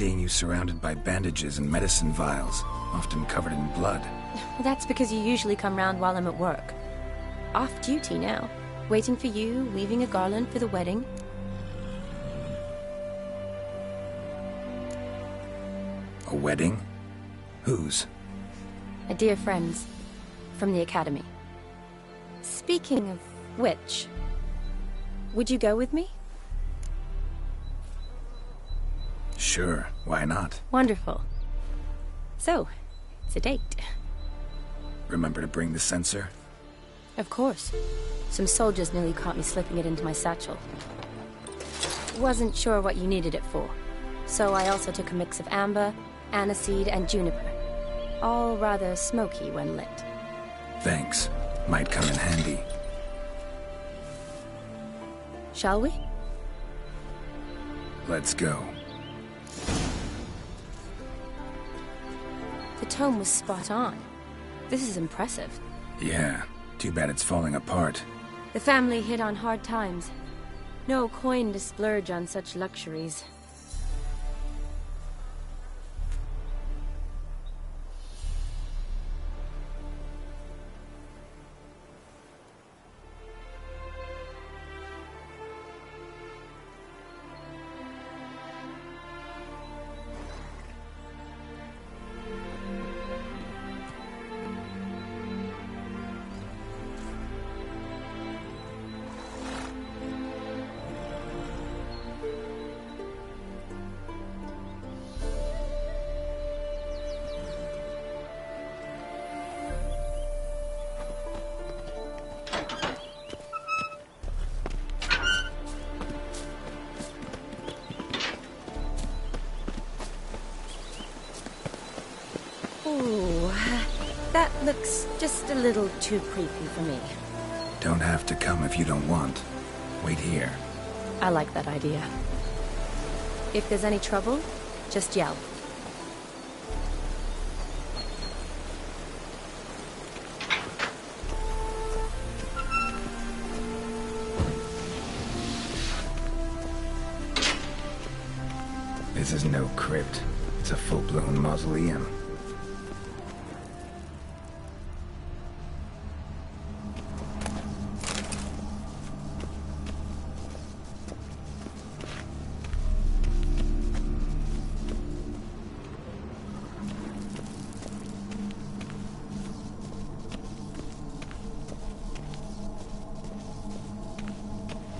Seeing you surrounded by bandages and medicine vials, often covered in blood. Well, that's because you usually come round while I'm at work. Off duty now. Waiting for you, weaving a garland for the wedding. A wedding? Whose? A dear friend's. From the academy. Speaking of which, would you go with me? Sure, why not? Wonderful. So, it's a date. Remember to bring the censer? Of course. Some soldiers nearly caught me slipping it into my satchel. Wasn't sure what you needed it for, so I also took a mix of amber, aniseed, and juniper. All rather smoky when lit. Thanks. Might come in handy. Shall we? Let's go. The tome was spot on. This is impressive. Yeah, too bad it's falling apart. The family hit on hard times. No coin to splurge on such luxuries. Ooh, that looks just a little too creepy for me. Don't have to come if you don't want. Wait here. I like that idea. If there's any trouble, just yell. This is no crypt. It's a full-blown mausoleum.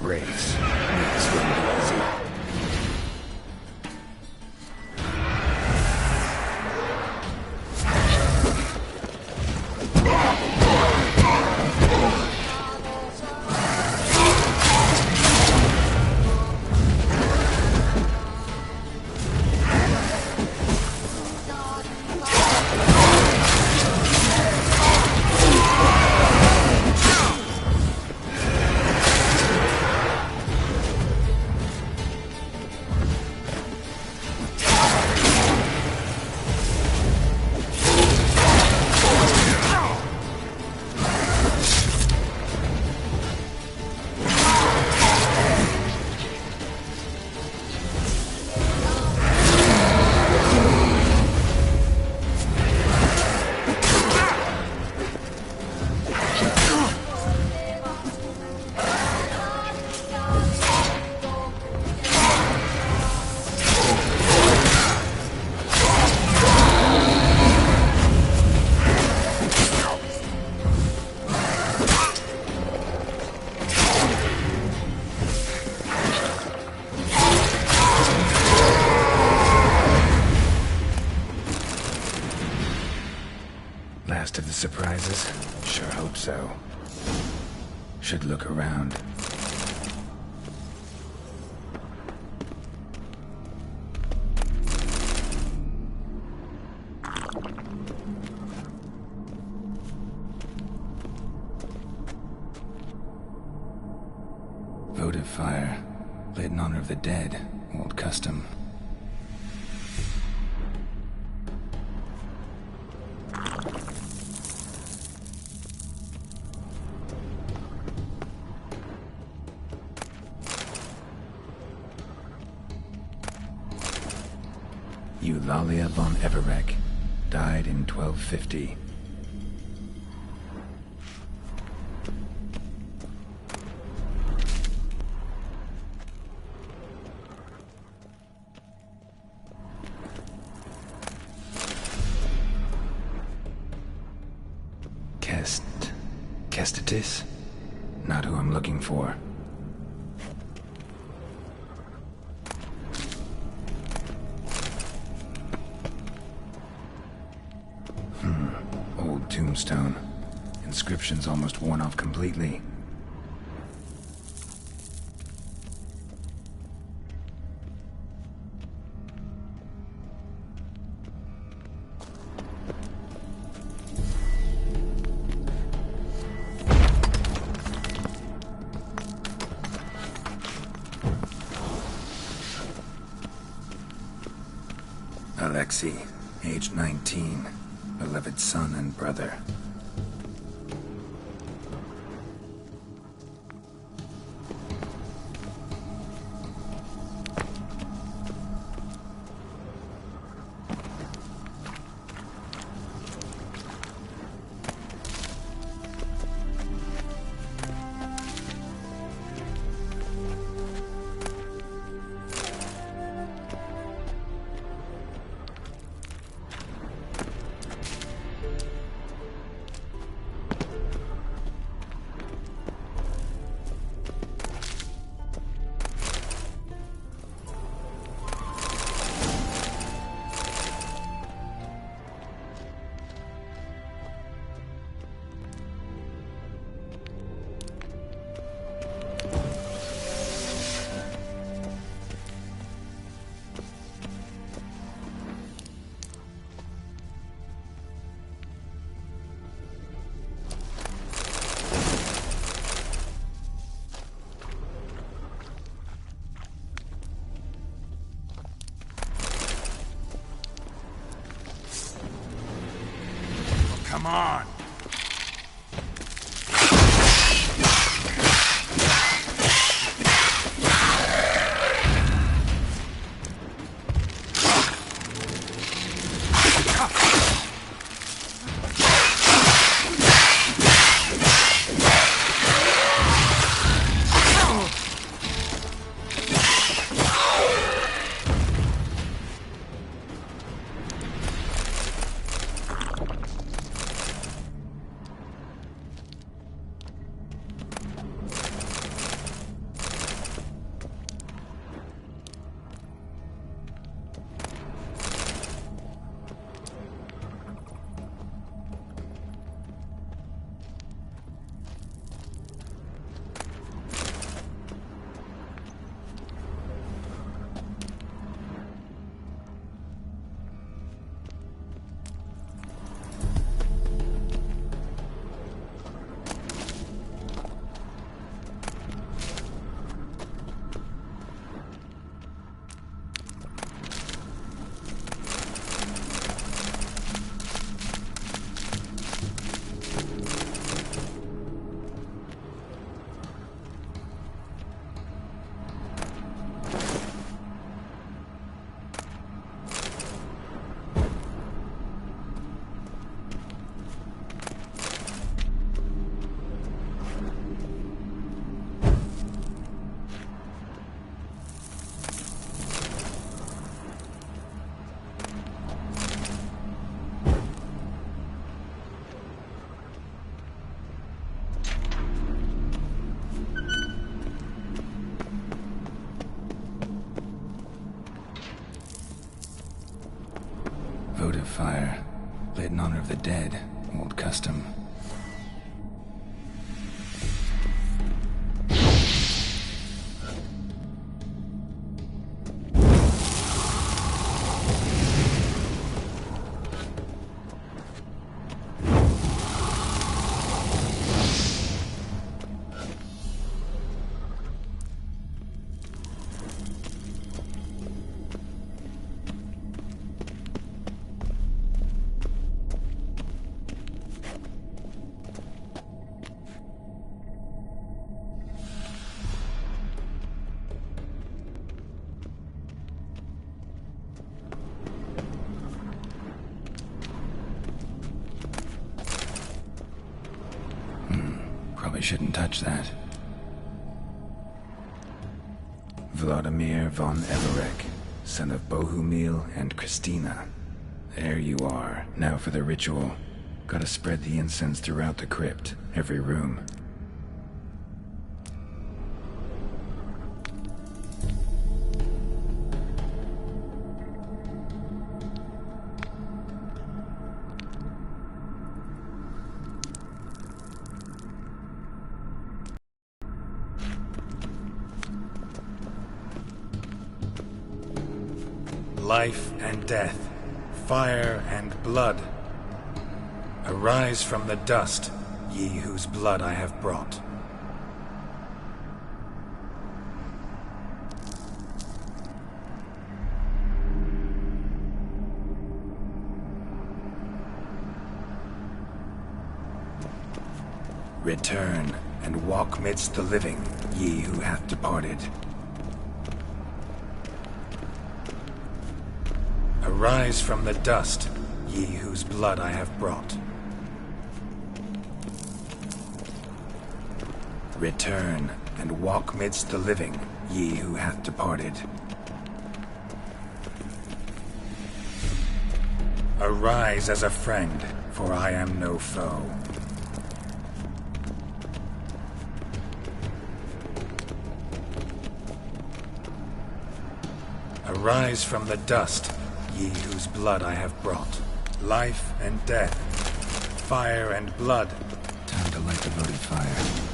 Race. This wouldn't be easy. Last of the surprises? Sure hope so. Should look around. Votive fire. Lit in honor of the dead. Old custom. Eulalia von Everek. Died in 1250. Kestitis? Not who I'm looking for. Old tombstone. Inscription's almost worn off completely. Alexei, age 19, beloved son and brother. Come on! Votive fire. Lit in honor of the dead. Old custom. Probably shouldn't touch that. Vladimir von Everek, son of Bohumil and Christina. There you are. Now for the ritual. Gotta spread the incense throughout the crypt, every room. Life and death, fire and blood. Arise from the dust, ye whose blood I have brought. Return and walk midst the living, ye who hath departed. Arise from the dust, ye whose blood I have brought. Return and walk midst the living, ye who hath departed. Arise as a friend, for I am no foe. Arise from the dust, ye whose blood I have brought. Life and death, fire and blood. Time to light the votive fire.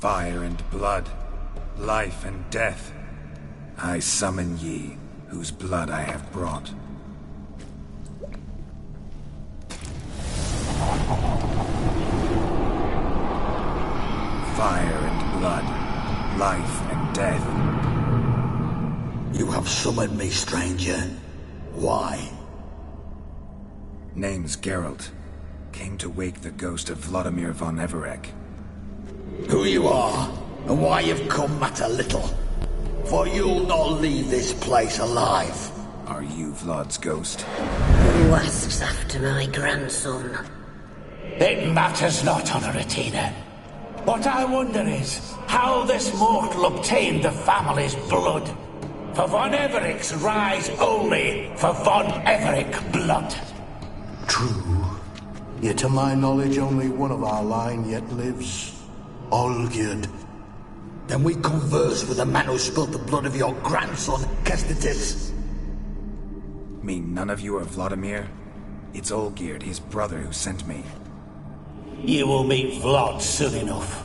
Fire and blood, life and death. I summon ye, whose blood I have brought. Fire and blood, life and death. You have summoned me, stranger. Why? Name's Geralt. Came to wake the ghost of Vladimir von Everek. Who you are, and why you've come matter little. For you'll not leave this place alive. Are you Vlad's ghost? Who asks after my grandson? It matters not, Honoratina. What I wonder is how this mortal obtained the family's blood. For von Everek's rise only for von Everek blood. True. Yet to my knowledge only one of our line yet lives. Olgierd. Then we converse with the man who spilled the blood of your grandson, Kestitis. Mean none of you are Vladimir? It's Olgierd, his brother, who sent me. You will meet Vlad soon enough.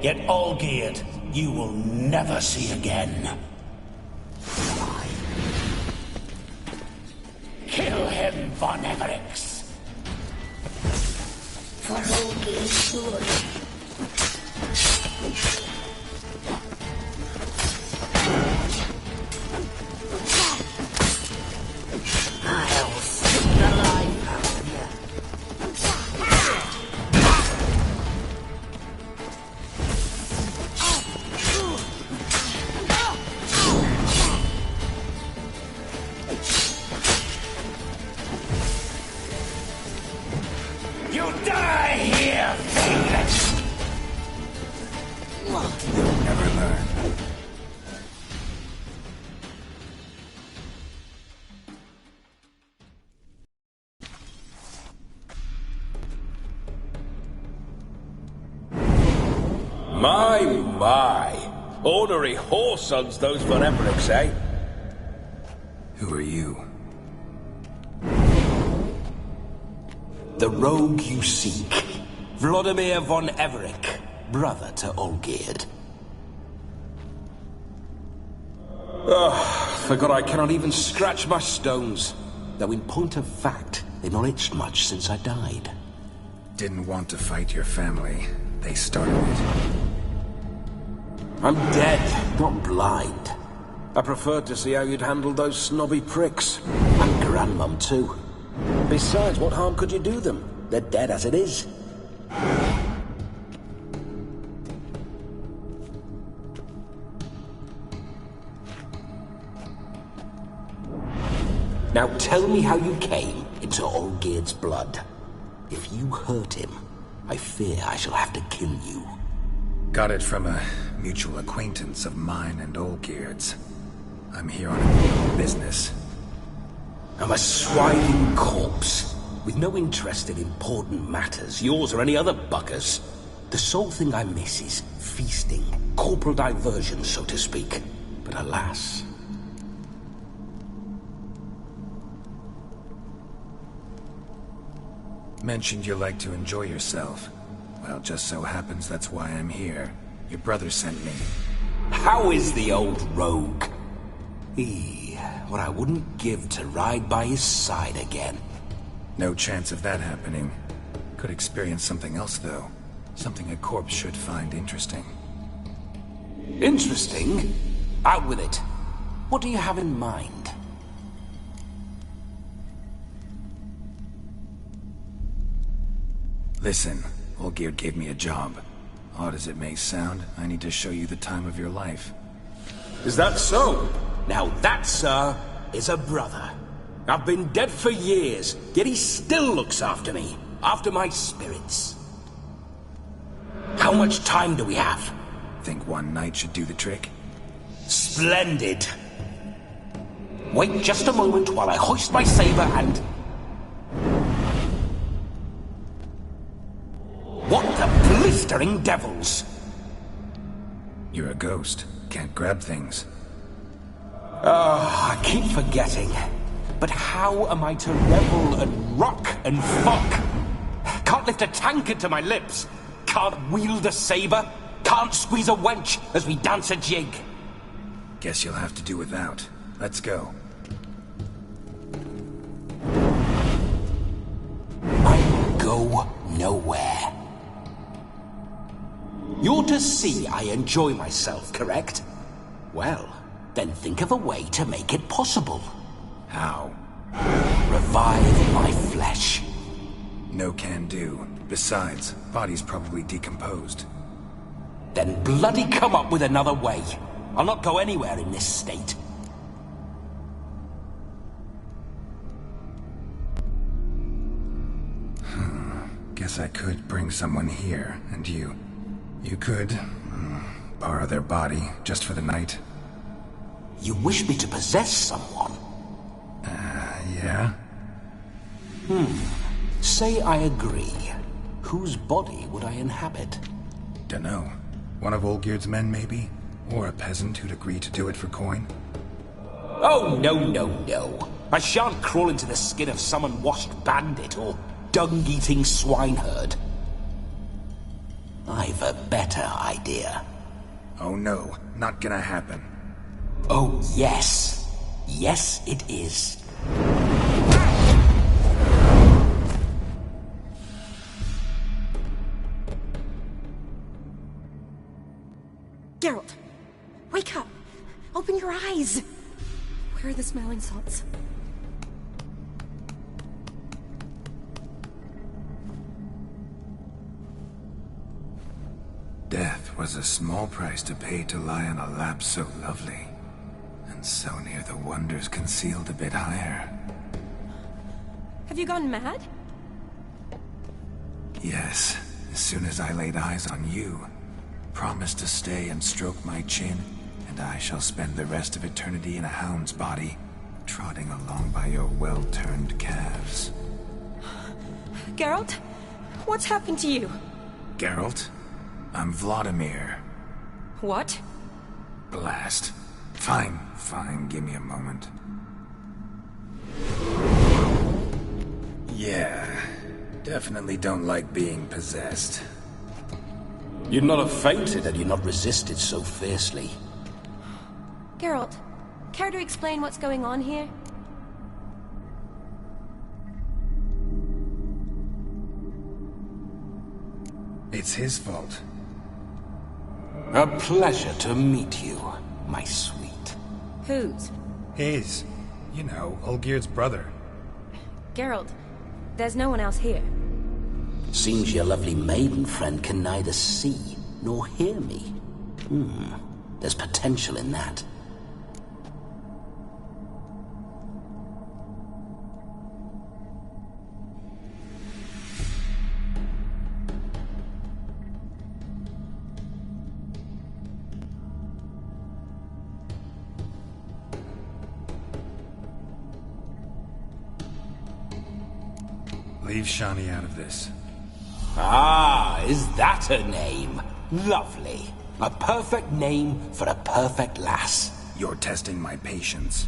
Yet Olgierd, you will never see again. Kill him, von Evereks. For Olgierd's blood. I'll suck the life out of you. You die here, Felix! You'll never learn. My. Ornery whoresons those von Evereks, eh? Who are you? The rogue you seek. Vladimir von Everek, brother to Olgierd. forgot I cannot even scratch my stones. Though in point of fact, they've not itched much since I died. Didn't want to fight your family. They started it. I'm dead, not blind. I preferred to see how you'd handled those snobby pricks. And Grandmum, too. Besides, what harm could you do them? They're dead as it is. Now tell me how you came into Olgierd's blood. If you hurt him, I fear I shall have to kill you. Got it from a mutual acquaintance of mine and Olgierd's. I'm here on a business. I'm a swiving corpse, with no interest in important matters, yours or any other buggers. The sole thing I miss is feasting, corporal diversion, so to speak. But alas... Mentioned you like to enjoy yourself. Well, just so happens that's why I'm here. Your brother sent me. How is the old rogue? What I wouldn't give to ride by his side again. No chance of that happening. Could experience something else, though. Something a corpse should find interesting. Interesting? Out with it. What do you have in mind? Listen, Olgierd gave me a job. Odd as it may sound, I need to show you the time of your life. Is that so? Now that, sir, is a brother. I've been dead for years, yet he still looks after me, after my spirits. How much time do we have? Think one night should do the trick? Splendid. Wait just a moment while I hoist my saber and... What the blistering devils! You're a ghost. Can't grab things. I keep forgetting. But how am I to revel and rock and fuck? Can't lift a tankard to my lips. Can't wield a saber. Can't squeeze a wench as we dance a jig. Guess you'll have to do without. Let's go. I go nowhere. You're to see I enjoy myself, correct? Well, then think of a way to make it possible. How? Revive my flesh. No can do. Besides, body's probably decomposed. Then bloody come up with another way. I'll not go anywhere in this state. Guess I could bring someone here, and you could borrow their body just for the night. You wish me to possess someone? Yeah? Say I agree. Whose body would I inhabit? Dunno. One of Olgierd's men, maybe? Or a peasant who'd agree to do it for coin? Oh, no. I shan't crawl into the skin of some unwashed bandit or dung-eating swineherd. I've a better idea. Oh no, not gonna happen. Oh, yes. Yes, it is. Geralt, wake up! Open your eyes! Where are the smelling salts? Death was a small price to pay to lie on a lap so lovely, and so near the wonders concealed a bit higher. Have you gone mad? Yes, as soon as I laid eyes on you, promise to stay and stroke my chin, and I shall spend the rest of eternity in a hound's body, trotting along by your well-turned calves. Geralt? What's happened to you? Geralt? I'm Vladimir. What? Blast. Fine, give me a moment. Yeah, definitely don't like being possessed. You'd not have fainted had you not resisted so fiercely. Geralt, Care to explain what's going on here? It's his fault. A pleasure to meet you, my sweet. Whose? His. You know, Olgerd's brother. Geralt, there's no one else here. Seems your lovely maiden friend can neither see nor hear me. There's potential in that. Leave Shani out of this. Ah, is that her name? Lovely. A perfect name for a perfect lass. You're testing my patience.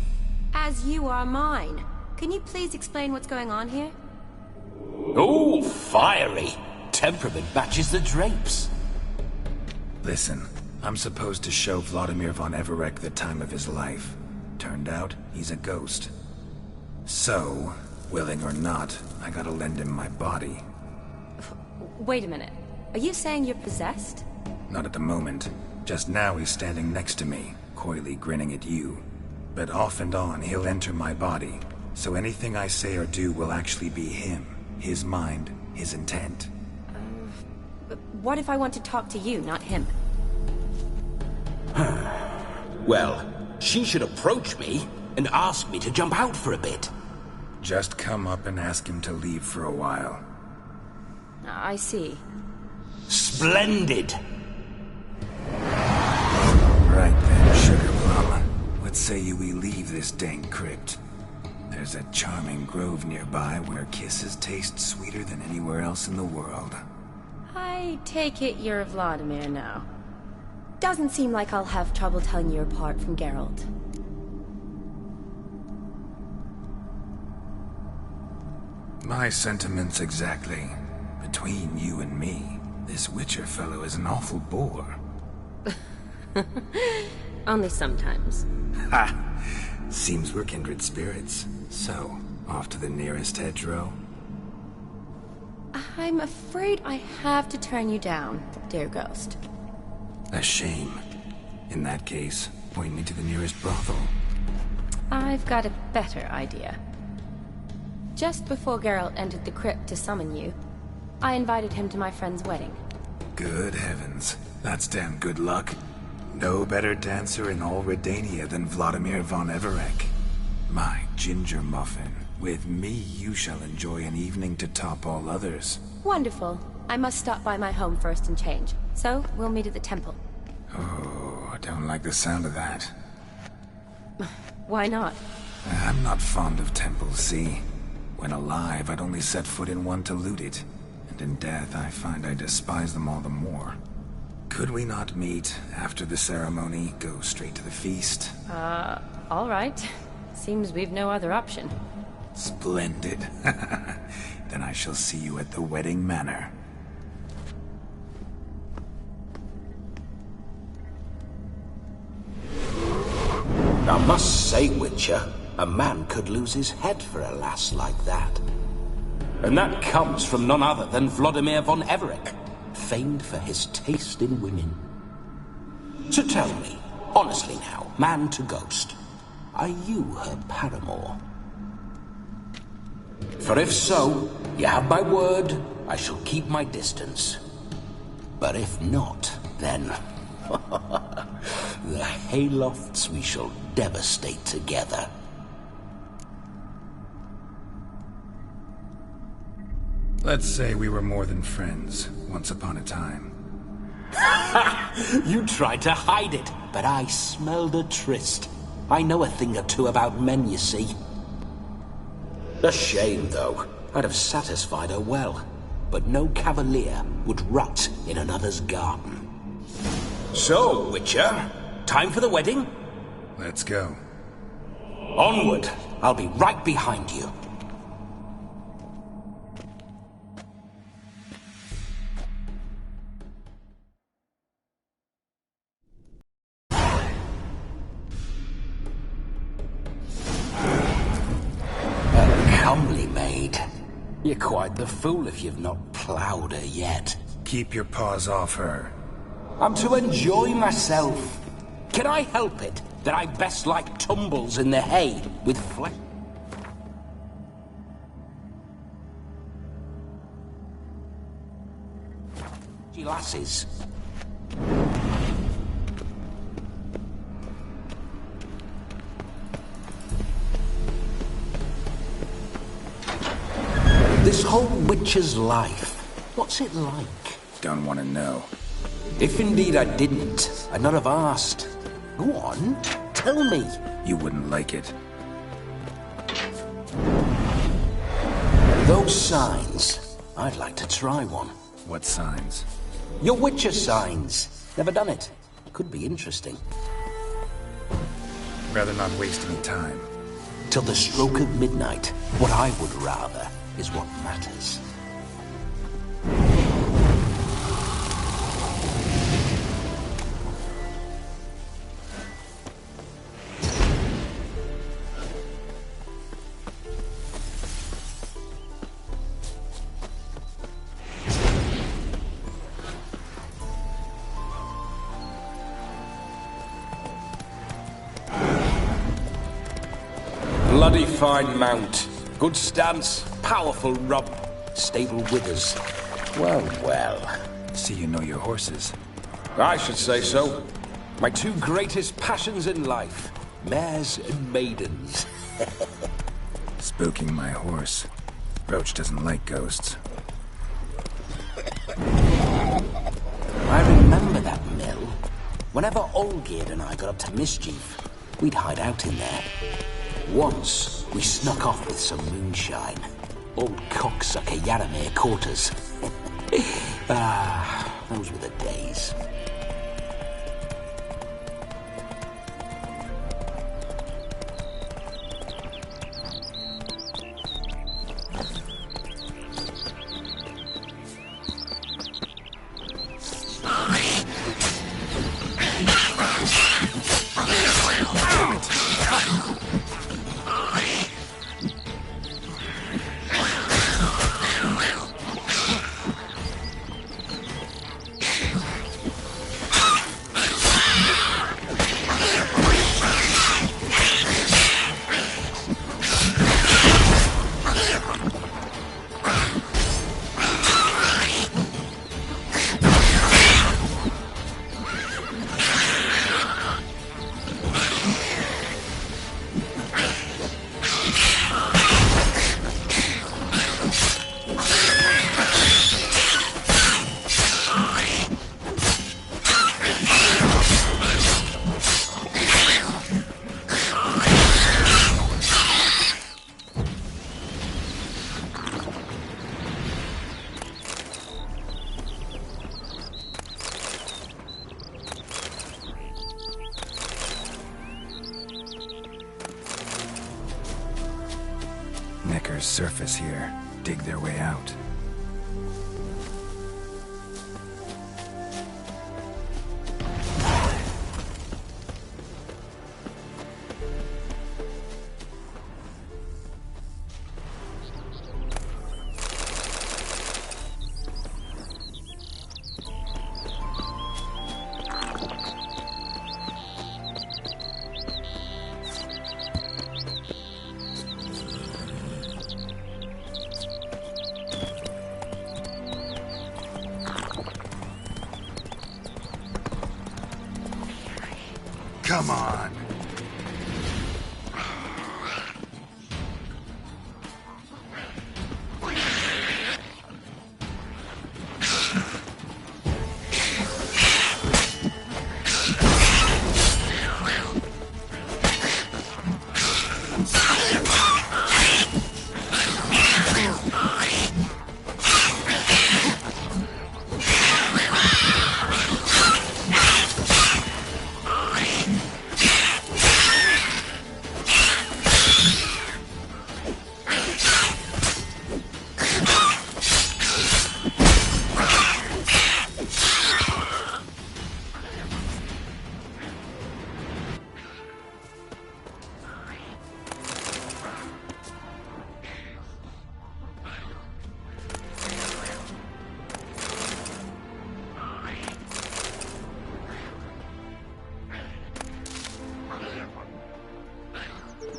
As you are mine. Can you please explain what's going on here? Oh, fiery. Temperament matches the drapes. Listen, I'm supposed to show Vladimir von Everec the time of his life. Turned out, he's a ghost. So, willing or not, I gotta lend him my body. Wait a minute. Are you saying you're possessed? Not at the moment. Just now he's standing next to me, coyly grinning at you. But off and on, he'll enter my body. So anything I say or do will actually be him. His mind, his intent. What if I want to talk to you, not him? Well, she should approach me and ask me to jump out for a bit. Just come up and ask him to leave for a while. I see. Splendid! Right then, Sugar Plum. What say you we leave this dank crypt? There's a charming grove nearby where kisses taste sweeter than anywhere else in the world. I take it you're Vladimir now. Doesn't seem like I'll have trouble telling you apart from Geralt. My sentiments exactly. Between you and me, this Witcher fellow is an awful bore. Only sometimes. Ha! Seems we're kindred spirits. So, off to the nearest hedgerow? I'm afraid I have to turn you down, dear ghost. A shame. In that case, point me to the nearest brothel. I've got a better idea. Just before Geralt entered the crypt to summon you, I invited him to my friend's wedding. Good heavens. That's damn good luck. No better dancer in all Redania than Vladimir von Everec. My ginger muffin. With me, you shall enjoy an evening to top all others. Wonderful. I must stop by my home first and change. So, we'll meet at the temple. Oh, I don't like the sound of that. Why not? I'm not fond of temples, see? When alive, I'd only set foot in one to loot it. And in death, I find I despise them all the more. Could we not meet after the ceremony, go straight to the feast? All right. Seems we've no other option. Splendid. Then I shall see you at the wedding manor. I must say, Witcher, a man could lose his head for a lass like that. And that comes from none other than Vladimir von Everec, famed for his taste in women. So tell me, honestly now, man to ghost, are you her paramour? For if so, you have my word, I shall keep my distance. But if not, then... the haylofts we shall devastate together. Let's say we were more than friends, once upon a time. You tried to hide it, but I smelled a tryst. I know a thing or two about men, you see. A shame, though. I'd have satisfied her well. But no cavalier would rot in another's garden. So, Witcher, time for the wedding? Let's go. Onward. I'll be right behind you. You're quite the fool if you've not ploughed her yet. Keep your paws off her. I'm to enjoy myself. Can I help it that I best like tumbles in the hay with flesh? Lasses. This whole witcher's life, what's it like? Don't want to know. If indeed I didn't, I'd not have asked. Go on, tell me. You wouldn't like it. Those signs, I'd like to try one. What signs? Your witcher signs. Never done it. Could be interesting. Rather not waste any time. Till the stroke of midnight, what I would rather is what matters. Bloody fine mount. Good stance, powerful rump, stable withers. Well, well. See you know your horses. I should say so. My two greatest passions in life. Mares and maidens. Spooking my horse. Roach doesn't like ghosts. I remember that mill. Whenever Olgierd and I got up to mischief, we'd hide out in there. Once, we snuck off with some moonshine. Old cocksucker Yaramir caught us. Those were the days. Neckers surface here, dig their way out. Come on.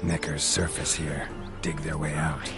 Neckers surface here, dig their way out.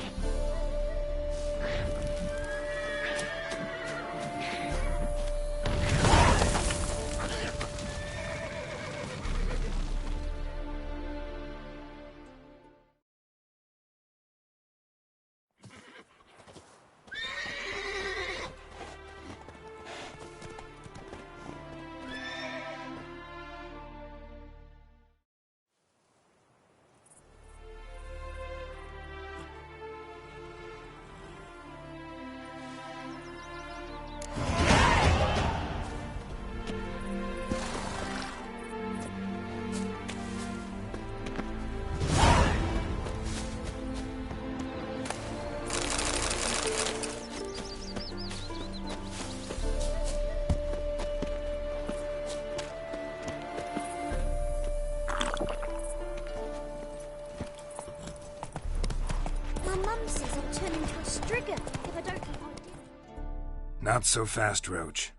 Not so fast, Roach.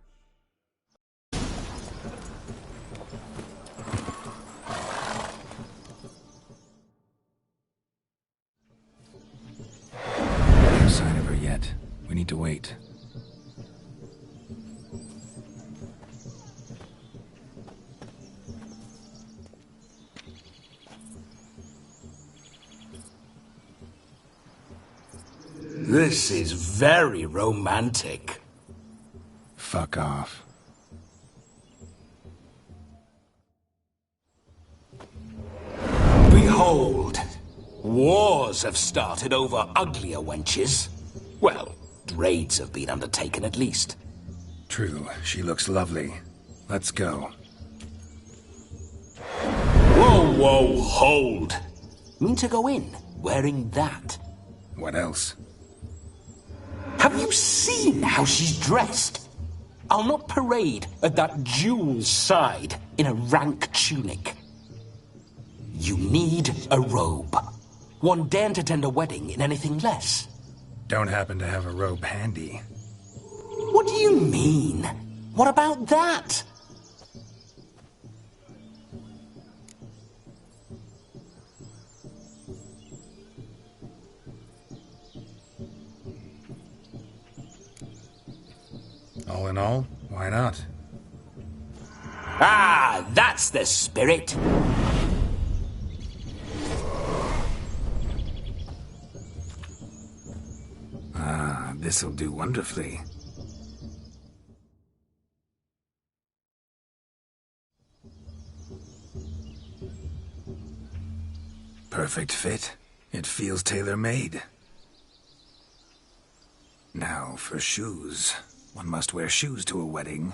No sign of her yet. We need to wait. This is very romantic. Fuck off. Behold! Wars have started over uglier wenches. Well, raids have been undertaken at least. True, she looks lovely. Let's go. Whoa, whoa, hold! Mean to go in, wearing that? What else? Have you seen how she's dressed? I'll not parade at that jewel's side in a rank tunic. You need a robe. One daren't attend a wedding in anything less. Don't happen to have a robe handy. What do you mean? What about that? All in all, why not? Ah, that's the spirit. Ah, this'll do wonderfully. Perfect fit. It feels tailor-made. Now for shoes. One must wear shoes to a wedding.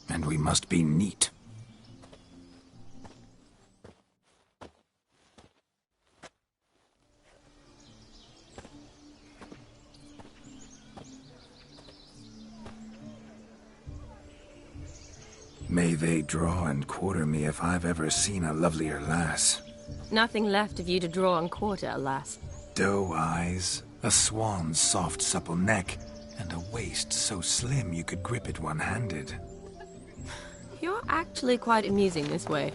And we must be neat. May they draw and quarter me if I've ever seen a lovelier lass. Nothing left of you to draw and quarter, alas. Doe eyes, a swan's soft supple neck, and a waist so slim you could grip it one-handed. You're actually quite amusing this way.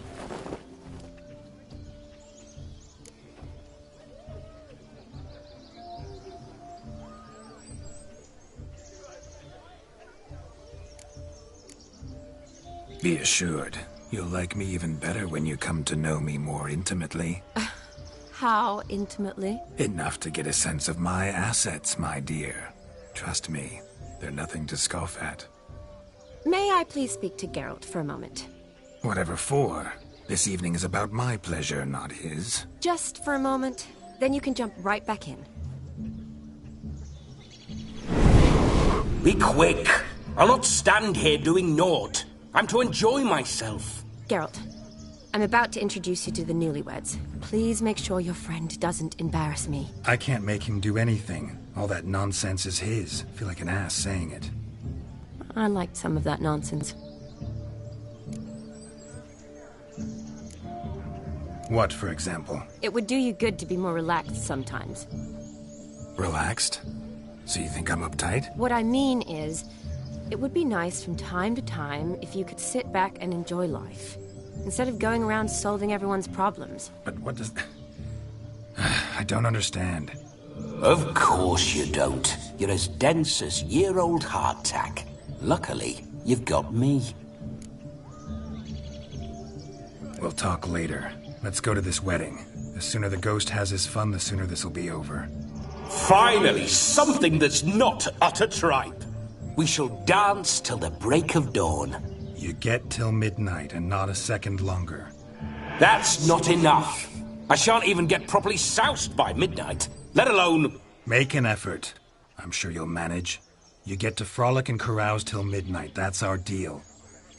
Be assured, you'll like me even better when you come to know me more intimately. How intimately? Enough to get a sense of my assets, my dear. Trust me, they're nothing to scoff at. May I please speak to Geralt for a moment? Whatever for. This evening is about my pleasure, not his. Just for a moment, then you can jump right back in. Be quick! I'll not stand here doing naught. I'm to enjoy myself. Geralt, I'm about to introduce you to the newlyweds. Please make sure your friend doesn't embarrass me. I can't make him do anything. All that nonsense is his. I feel like an ass saying it. I liked some of that nonsense. What, for example? It would do you good to be more relaxed sometimes. Relaxed? So you think I'm uptight? What I mean is, It would be nice from time to time if you could sit back and enjoy life, instead of going around solving everyone's problems. But what does... I don't understand. Of course you don't. You're as dense as year-old hardtack. Luckily, you've got me. We'll talk later. Let's go to this wedding. The sooner the ghost has his fun, the sooner this'll be over. Finally, something that's not utter tripe. We shall dance till the break of dawn. You get till midnight and not a second longer. That's not enough. I shan't even get properly soused by midnight, let alone... Make an effort. I'm sure you'll manage. You get to frolic and carouse till midnight. That's our deal.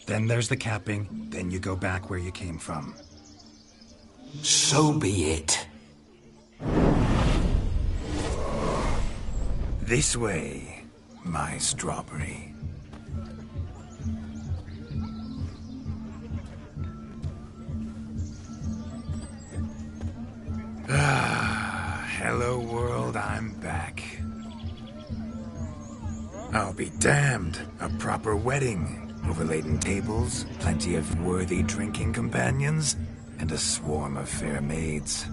Then there's the capping, then you go back where you came from. So be it. This way, my strawberry. Hello world, I'm back. I'll be damned. A proper wedding. Overladen tables, plenty of worthy drinking companions, and a swarm of fair maids.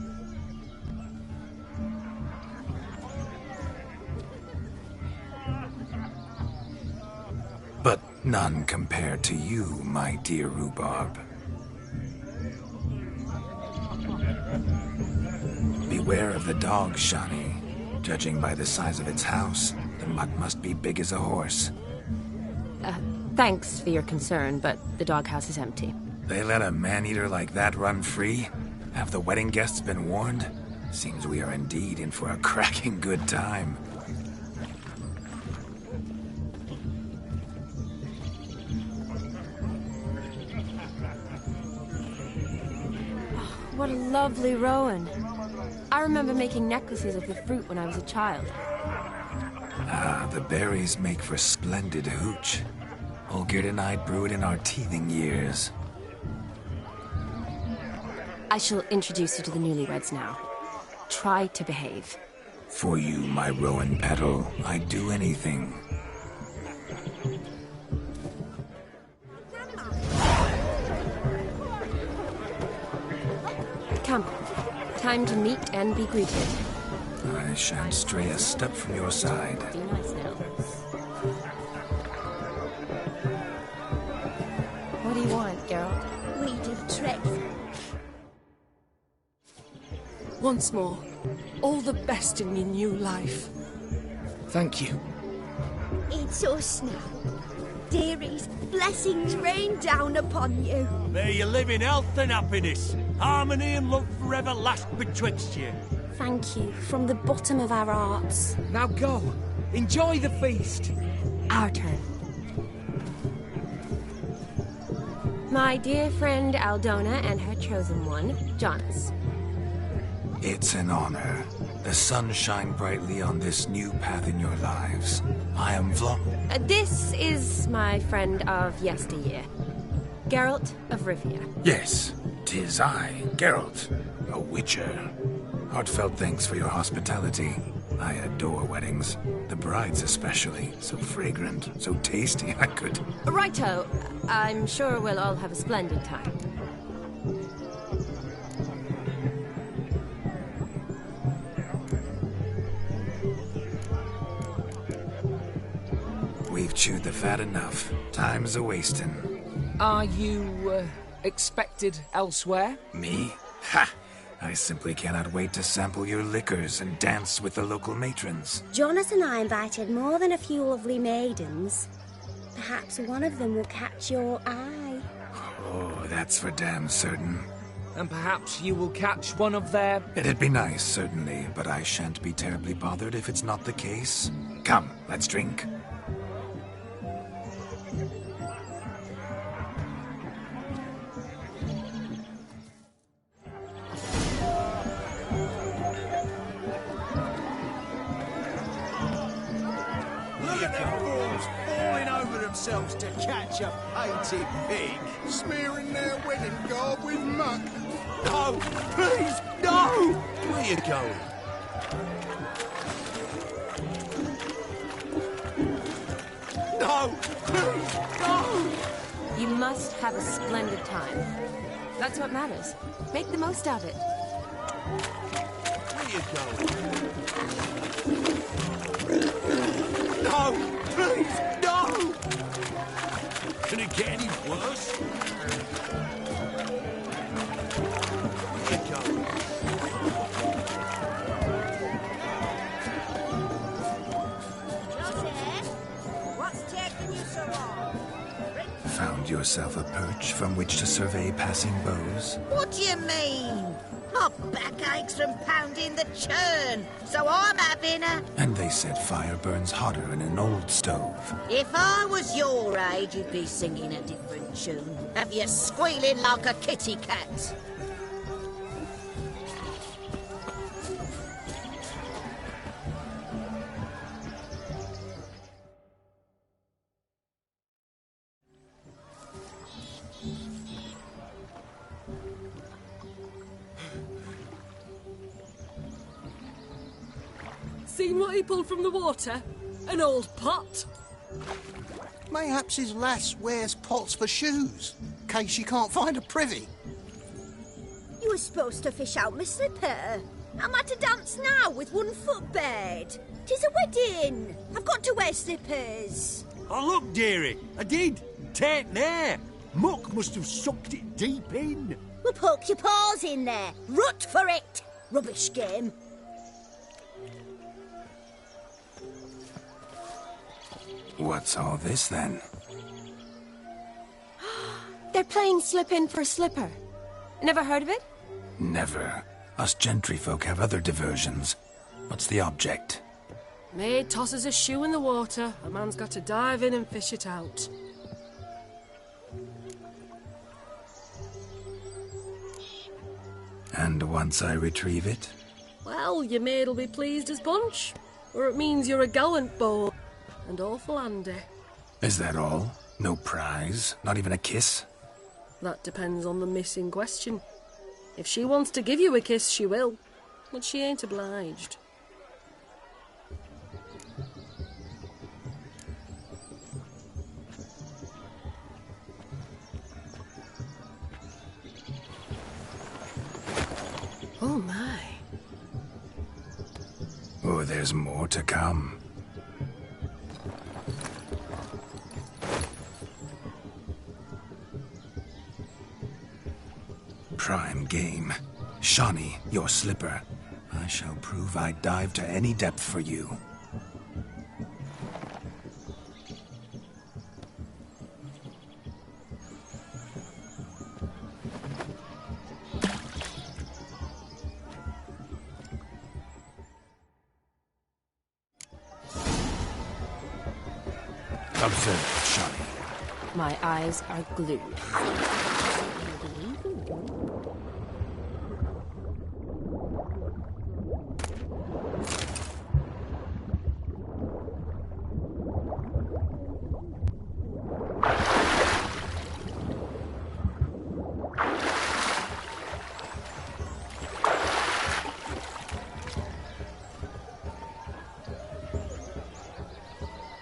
But none compared to you, my dear rhubarb. Beware of the dog, Shani. Judging by the size of its house, the mutt must be big as a horse. Thanks for your concern, but the doghouse is empty. They let a man-eater like that run free? Have the wedding guests been warned? Seems we are indeed in for a cracking good time. What a lovely rowan. I remember making necklaces of the fruit when I was a child. Ah, the berries make for splendid hooch. Olgerd and I brewed in our teething years. I shall introduce you to the newlyweds now. Try to behave. For you, my rowan petal, I'd do anything. Come. Time to meet and be greeted. I shan't stray a step from your side. Be nice now. What do you want, Geralt? We do tricks. Once more, all the best in your new life. Thank you. It's us now. Dearies, blessings rain down upon you. May you live in health and happiness. Harmony and love forever last betwixt you. Thank you, from the bottom of our hearts. Now go. Enjoy the feast. Our turn. My dear friend Aldona and her chosen one, Jonas. It's an honor. The sun shine brightly on this new path in your lives. I am This is my friend of yesteryear, Geralt of Rivia. Yes, 'tis I, Geralt, a witcher. Heartfelt thanks for your hospitality. I adore weddings. The brides especially. So fragrant, so tasty, I could... Righto. I'm sure we'll all have a splendid time. We've chewed the fat enough. Time's a-wasting. Are you, expected elsewhere? Me? Ha! I simply cannot wait to sample your liquors and dance with the local matrons. Jonas and I invited more than a few lovely maidens. Perhaps one of them will catch your eye. Oh, that's for damn certain. And perhaps you will catch one of their... It'd be nice, certainly, but I shan't be terribly bothered if it's not the case. Come, let's drink. Look at them fools falling over themselves to catch a painted pig. Smearing their wedding garb with muck. No, please, no! Where you going? No! No! Please! No! You must have a splendid time. That's what matters. Make the most of it. Where you going? No! Please! No! Can it get any worse? Where you going? What's taking you so long? Found yourself a perch from which to survey passing bows? What do you mean? My back aches from pounding the churn, so I'm having a... And they said fire burns hotter in an old stove. If I was your age, you'd be singing a different tune. Have you squealing like a kitty cat? Seen what he pulled from the water? An old pot? Mayhaps his lass wears pots for shoes, in case she can't find a privy. You were supposed to fish out my slipper. I'm at a dance now with one foot bared. 'Tis a wedding. I've got to wear slippers. Oh, look, dearie. I did. Tain't there. Muck must have sucked it deep in. Well, poke your paws in there. Rut for it. Rubbish game. What's all this, then? They're playing slip in for slipper. Never heard of it? Never. Us gentry folk have other diversions. What's the object? Maid tosses a shoe in the water. A man's got to dive in and fish it out. And once I retrieve it? Well, your maid'll be pleased as punch. Or it means you're a gallant beau. And awful handy. Is that all? No prize? Not even a kiss? That depends on the miss in question. If she wants to give you a kiss, she will. But she ain't obliged. Oh my. Oh, there's more to come. Prime game. Shawnee, your slipper. I shall prove I'd dive to any depth for you. Observe, Shawnee. My eyes are glued.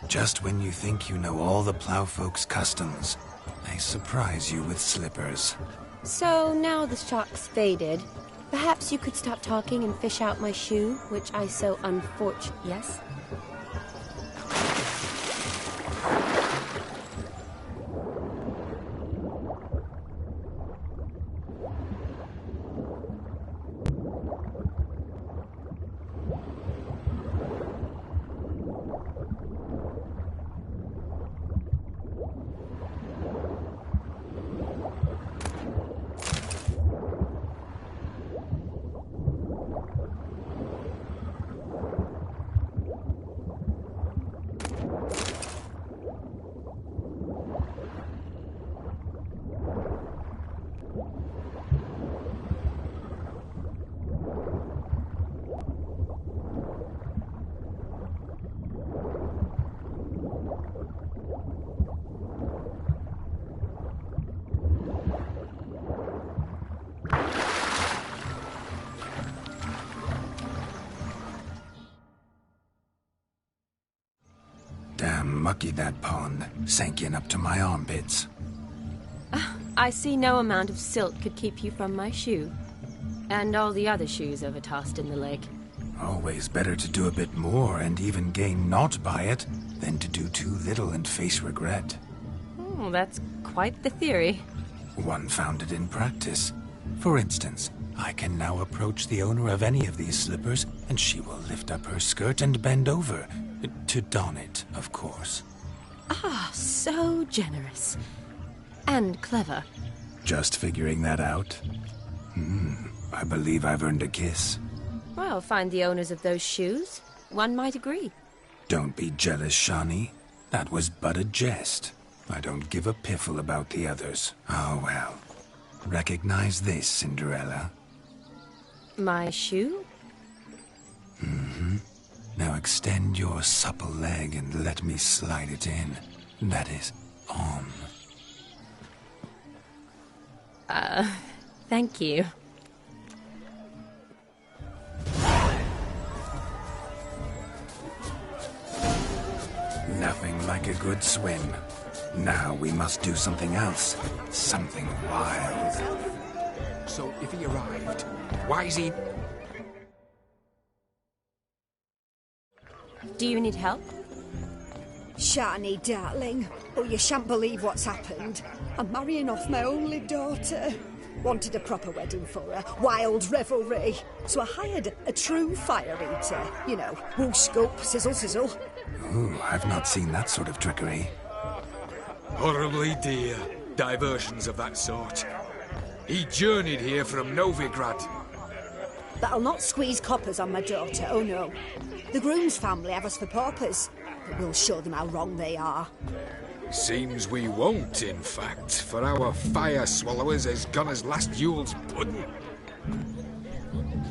Just when you think you know all the plowfolk's customs, they surprise you with slippers. So now the shock's faded. Perhaps you could stop talking and fish out my shoe, which I so yes? mucky, that pond. Sank in up to my armpits. I see no amount of silt could keep you from my shoe. And all the other shoes overtossed in the lake. Always better to do a bit more and even gain naught by it than to do too little and face regret. Oh, that's quite the theory. One founded in practice. For instance, I can now approach the owner of any of these slippers, and she will lift up her skirt and bend over. To don it, of course. Ah, so generous. And clever. Just figuring that out? I believe I've earned a kiss. Well, find the owners of those shoes. One might agree. Don't be jealous, Shawnee. That was but a jest. I don't give a piffle about the others. Oh, well. Recognize this, Cinderella. My shoe? Now extend your supple leg and let me slide it in. That is, on. Thank you. Nothing like a good swim. Now we must do something else. Something wild. So if he arrived, why is he... Do you need help? Shani, darling. Oh, you shan't believe what's happened. I'm marrying off my only daughter. Wanted a proper wedding for her. Wild revelry. So I hired a true fire eater. You know, whoosh scoop, sizzle sizzle. Ooh, I've not seen that sort of trickery. Horribly dear diversions of that sort. He journeyed here from Novigrad. That'll not squeeze coppers on my daughter, oh no. The groom's family have us for paupers, but we'll show them how wrong they are. Seems we won't, in fact, for our fire swallowers has gone as last Yule's pudding.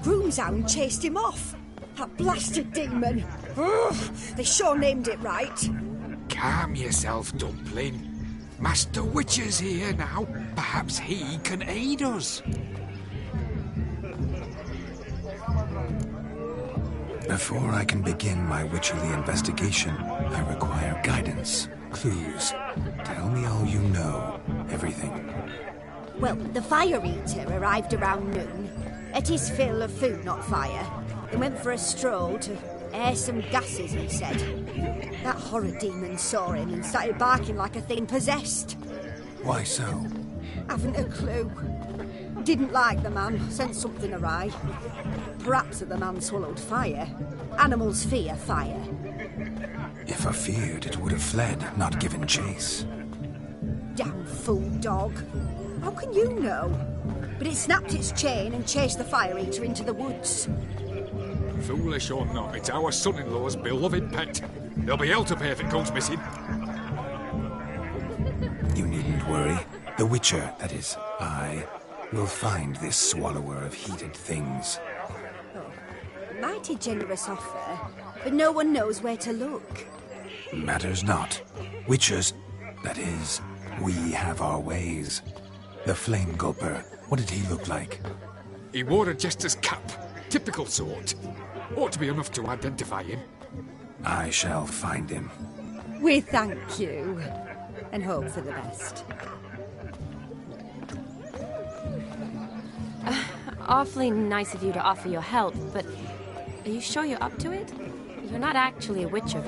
Groom's hound chased him off. That blasted demon. Ugh, they sure named it right. Calm yourself, Dumpling. Master Witcher's here now. Perhaps he can aid us. Before I can begin my witcherly investigation, I require guidance, clues. Tell me all you know. Everything. Well, the fire eater arrived around noon. Ate his fill of food, not fire. Then went for a stroll to air some gases, he said. That horror demon saw him and started barking like a thing possessed. Why so? Haven't a clue. Didn't like the man, sent something awry. Perhaps the man swallowed fire. Animals fear fire. If I feared, it would have fled, not given chase. Damn fool dog. How can you know? But it snapped its chain and chased the fire eater into the woods. Foolish or not, it's our son-in-law's beloved pet. There'll be hell to pay if it goes missing. You needn't worry. The Witcher, that is, I, will find this swallower of heated things. Oh, mighty generous offer, but no one knows where to look. Matters not. Witchers, that is, we have our ways. The Flame Gulper, what did he look like? He wore a jester's cap. Typical sort. Ought to be enough to identify him. I shall find him. We thank you, and hope for the best. Awfully nice of you to offer your help, but are you sure you're up to it? You're not actually a witcher,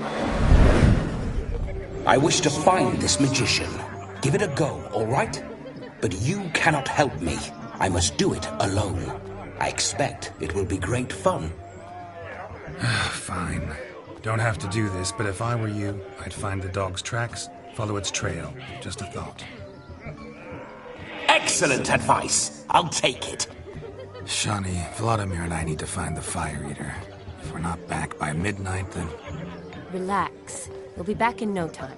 I wish to find this magician. Give it a go, all right? But you cannot help me. I must do it alone. I expect it will be great fun. Fine. Don't have to do this, but if I were you, I'd find the dog's tracks, follow its trail. Just a thought. Excellent advice. I'll take it. Shawnee, Vladimir and I need to find the fire eater. If we're not back by midnight, then... Relax. We'll be back in no time.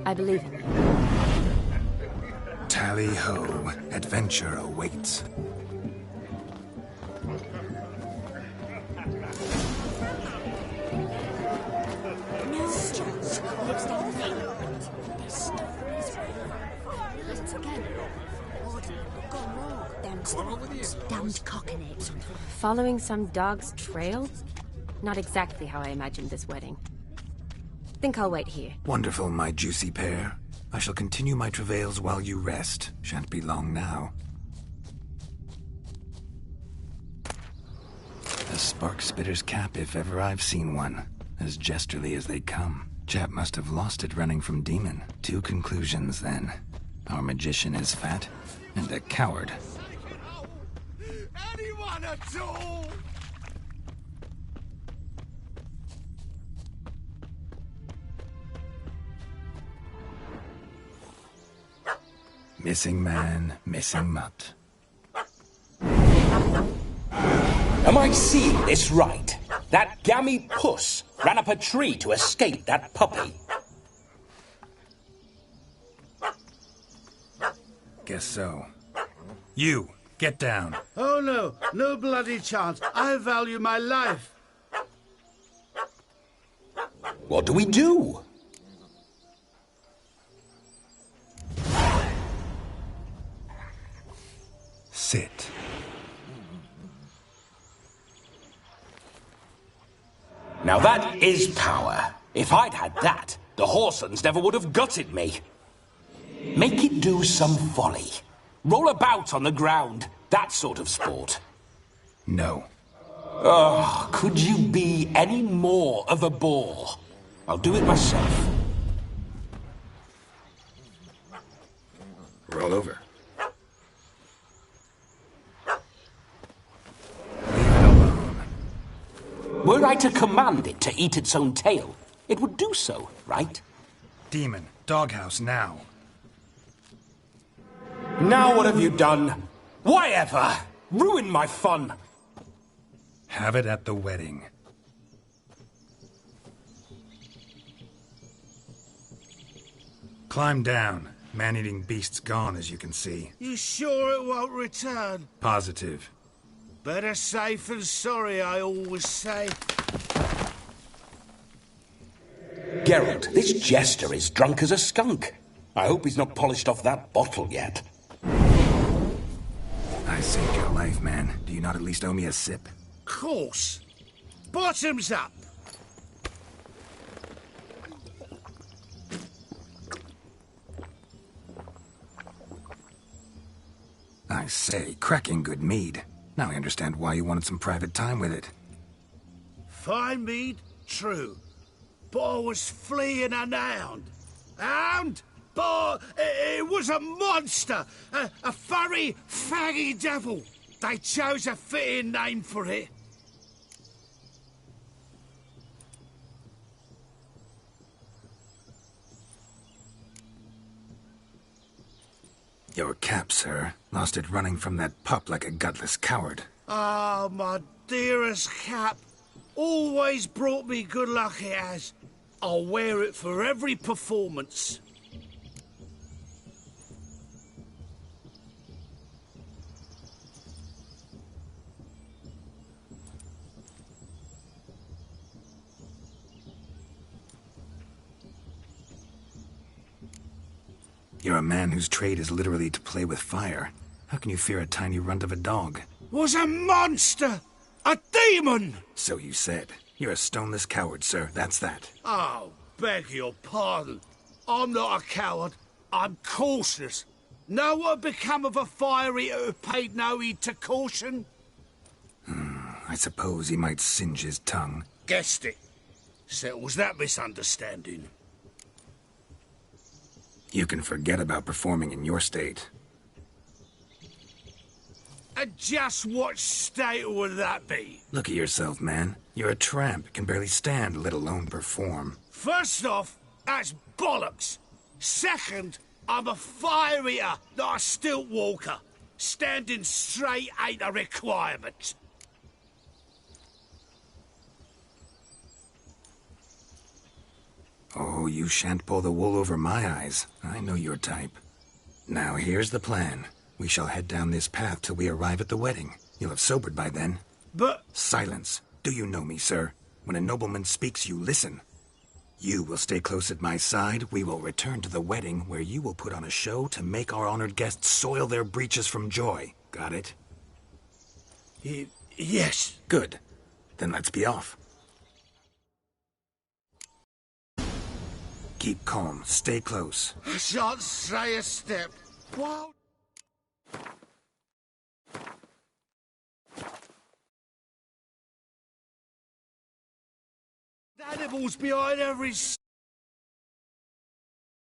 I believe in you. Tally-ho. Adventure awaits. Damned cockneys. Following some dog's trail? Not exactly how I imagined this wedding. Think I'll wait here. Wonderful, my juicy pear. I shall continue my travails while you rest. Shan't be long now. A spark spitter's cap if ever I've seen one. As jesterly as they come. Chap must have lost it running from demon. 2 conclusions, then. Our magician is fat, and a coward. Anyone at all? Missing man, missing mutt. Am I seeing this right? That gammy puss ran up a tree to escape that puppy. Guess so. You, get down. Oh no, no bloody chance. I value my life. What do we do? Sit. Now that is power. If I'd had that, the Horsons never would have gutted me. Make it do some folly. Roll about on the ground. That sort of sport. No. Oh, could you be any more of a bore? I'll do it myself. Roll over. Were I to command it to eat its own tail, it would do so, right? Demon, doghouse now. Now what have you done? Why ever? Ruin my fun. Have it at the wedding. Climb down. Man-eating beast's gone, as you can see. You sure it won't return? Positive. Better safe than sorry, I always say. Geralt, this jester is drunk as a skunk. I hope he's not polished off that bottle yet. I saved your life, man. Do you not at least owe me a sip? Course. Bottoms up. I say, cracking good mead. Now I understand why you wanted some private time with it. Fine mead, true. But I was fleeing an hound. Hound? But it was a monster. A furry, faggy devil. They chose a fitting name for it. Your cap, sir. Lost it running from that pup like a gutless coward. Ah, my dearest cap. Always brought me good luck it has. I'll wear it for every performance. You're a man whose trade is literally to play with fire. How can you fear a tiny runt of a dog? Was a monster! A demon! So you said. You're a stoneless coward, sir. That's that. Oh, beg your pardon. I'm not a coward. I'm cautious. Know what become of a fire eater who paid no heed to caution? I suppose he might singe his tongue. Guessed it. Settles that misunderstanding. You can forget about performing in your state. And just what state would that be? Look at yourself, man. You're a tramp, can barely stand, let alone perform. First off, that's bollocks. Second, I'm a fire eater, not a stilt walker. Standing straight ain't a requirement. Oh, you shan't pull the wool over my eyes. I know your type. Now, here's the plan. We shall head down this path till we arrive at the wedding. You'll have sobered by then. But... Silence. Do you know me, sir? When a nobleman speaks, you listen. You will stay close at my side. We will return to the wedding, where you will put on a show to make our honored guests soil their breeches from joy. Got it? Yes. Good. Then let's be off. Keep calm. Stay close. I shan't stray a step. What? Animals behind every